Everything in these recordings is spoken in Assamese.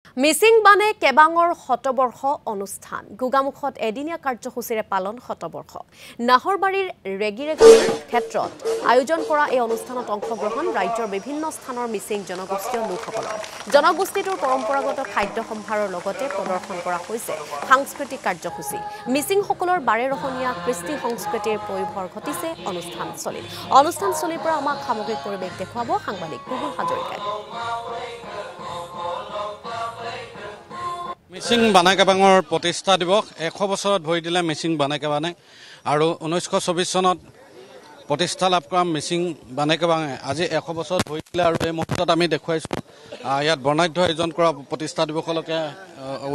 মিচিং বানে কেবাঙৰ শতবৰ্ষ অনুষ্ঠান গুগামুখত এদিনীয়া কাৰ্যসূচীৰে পালন শতবৰ্ষ নাহৰবাৰীৰ ৰেগিৰেগিৰ ক্ষেত্ৰত আয়োজন কৰা এই অনুষ্ঠানত অংশগ্ৰহণ ৰাজ্যৰ বিভিন্ন স্থানৰ মিচিং জনগোষ্ঠীয় লোকসকলৰ জনগোষ্ঠীটোৰ পৰম্পৰাগত খাদ্য সম্ভাৰৰ লগতে প্ৰদৰ্শন কৰা হৈছে সাংস্কৃতিক কাৰ্যসূচী মিচিংসকলৰ বাৰেৰহণীয়া কৃষ্টি সংস্কৃতিৰ পৰিভৰ ঘটিছে অনুষ্ঠানস্থলীৰ পৰা আমাক সামগ্ৰিক পৰিৱেশ দেখুৱাব সাংবাদিক কুবুল হাজৰিকাই মিচিং বানাকেবাঙৰ প্ৰতিষ্ঠা দিৱস 100 বছৰত ভৰি দিলে মিচিং বানাকেবাঙে আৰু 1924 চনত প্ৰতিষ্ঠা লাভ কৰা মিচিং বানাকেবাঙে আজি 100 বছৰত ভৰি দিলে আৰু এই মুহূৰ্তত আমি দেখুৱাইছো ইয়াত বৰ্ণাঢ্য আয়োজন কৰা প্ৰতিষ্ঠা দিৱসলৈকে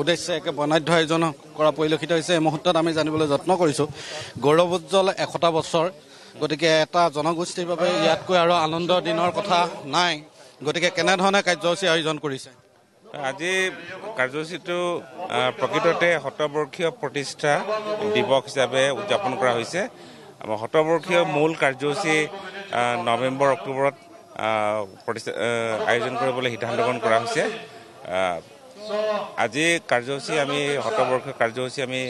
উদ্দেশ্যে একে বৰ্ণাঢ্য আয়োজন কৰা পৰিলক্ষিত হৈছে এই মুহূৰ্তত আমি জানিবলৈ যত্ন কৰিছো গৌৰৱোজ্জ্বল 100টা বছৰ গতিকে এটা জনগোষ্ঠীৰ বাবে ইয়াতকৈ আৰু আনন্দৰ দিনৰ কথা নাই গতিকে কেনে ধৰণে কাৰ্যসূচী আয়োজন কৰিছে আজি কাৰ্যসূচীটো প্ৰকৃততে শতবৰ্ষীয় প্ৰতিষ্ঠা দিৱস হিচাপে উদযাপন কৰা হৈছে শতবৰ্ষীয় মূল কাৰ্যসূচী নৱেম্বৰ অক্টোবৰত আয়োজন কৰিবলৈ সিদ্ধান্ত গ্ৰহণ কৰা হৈছে আজি কাৰ্যসূচী আমি শতবৰ্ষীয় কাৰ্যসূচী আমি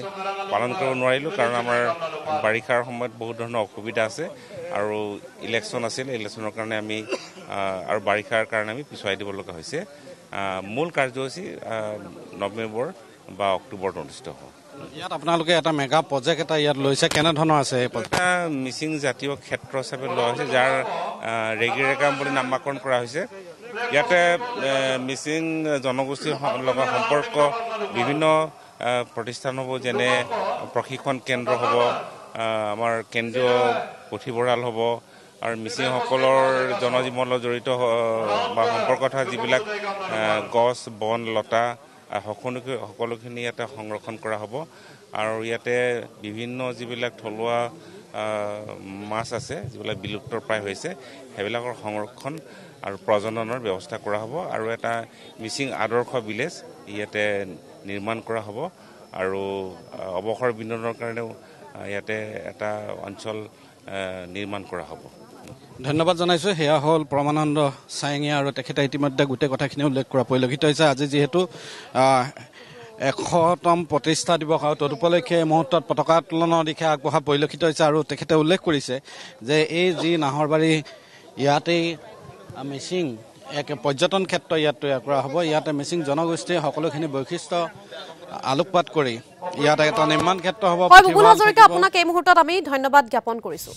পালন কৰিব নোৱাৰিলোঁ কাৰণ আমাৰ বাৰিষাৰ সময়ত বহুত ধৰণৰ অসুবিধা আছে আৰু ইলেকশ্যন আছিল ইলেকশ্যনৰ কাৰণে আমি আৰু বাৰিষাৰ কাৰণে আমি পিছুৱাই দিব লগা হৈছে মূল কাৰ্যসূচী নৱেম্বৰ বা অক্টোবৰত অনুষ্ঠিত হ'ব ইয়াত আপোনালোকে এটা মেগা প্ৰজেক্ট এটা ইয়াত লৈছে কেনেধৰণৰ আছে এটা মিচিং জাতীয় ক্ষেত্ৰ হিচাপে লোৱা হৈছে যাৰ ৰেগিৰেগাম বুলি নামাকৰণ কৰা হৈছে ইয়াতে মিচিং জনগোষ্ঠীৰ লগত সম্পৰ্ক বিভিন্ন প্ৰতিষ্ঠান হ'ব যেনে প্ৰশিক্ষণ কেন্দ্ৰ হ'ব আমাৰ কেন্দ্ৰীয় পুথিভঁৰাল হ'ব আৰু মিচিংসকলৰ জনজীৱনৰ জড়িত বা সম্পৰ্ক থকা যিবিলাক গছ বন লতা সকলোখিনি ইয়াতে সংৰক্ষণ কৰা হ'ব আৰু ইয়াতে বিভিন্ন যিবিলাক থলুৱা মাছ আছে যিবিলাক বিলুপ্তৰ প্ৰায় হৈছে সেইবিলাকৰ সংৰক্ষণ আৰু প্ৰজননৰ ব্যৱস্থা কৰা হ'ব আৰু এটা মিচিং আদৰ্শ ভিলেজ ইয়াতে নিৰ্মাণ কৰা হ'ব আৰু অৱসৰ বিনোদনৰ কাৰণেও ইয়াতে এটা অঞ্চল নিৰ্মাণ কৰা হ'ব ধন্যবাদ জনাইছোঁ সেয়া হ'ল প্ৰমানন্দ চাইঙীয়া আৰু তেখেতে ইতিমধ্যে গোটেই কথাখিনি উল্লেখ কৰা পৰিলক্ষিত হৈছে আজি যিহেতু 100তম প্ৰতিষ্ঠা দিৱস আৰু তদুপলক্ষে এই মুহূৰ্তত পতাকা উত্তোলনৰ দিশে আগবঢ়া পৰিলক্ষিত হৈছে আৰু তেখেতে উল্লেখ কৰিছে যে এই যি নাহৰবাৰী ইয়াতেই মিচিং এক পৰ্যটন ক্ষেত্ৰ ইয়াত তৈয়াৰ কৰা হ'ব ইয়াতে মিচিং জনগোষ্ঠীৰ সকলোখিনি বৈশিষ্ট্য আলোকপাত কৰি ইয়াত এটা নিৰ্মাণ ক্ষেত্ৰ হ'ব আপোনাক এই মুহূৰ্তত আমি ধন্যবাদ জ্ঞাপন কৰিছোঁ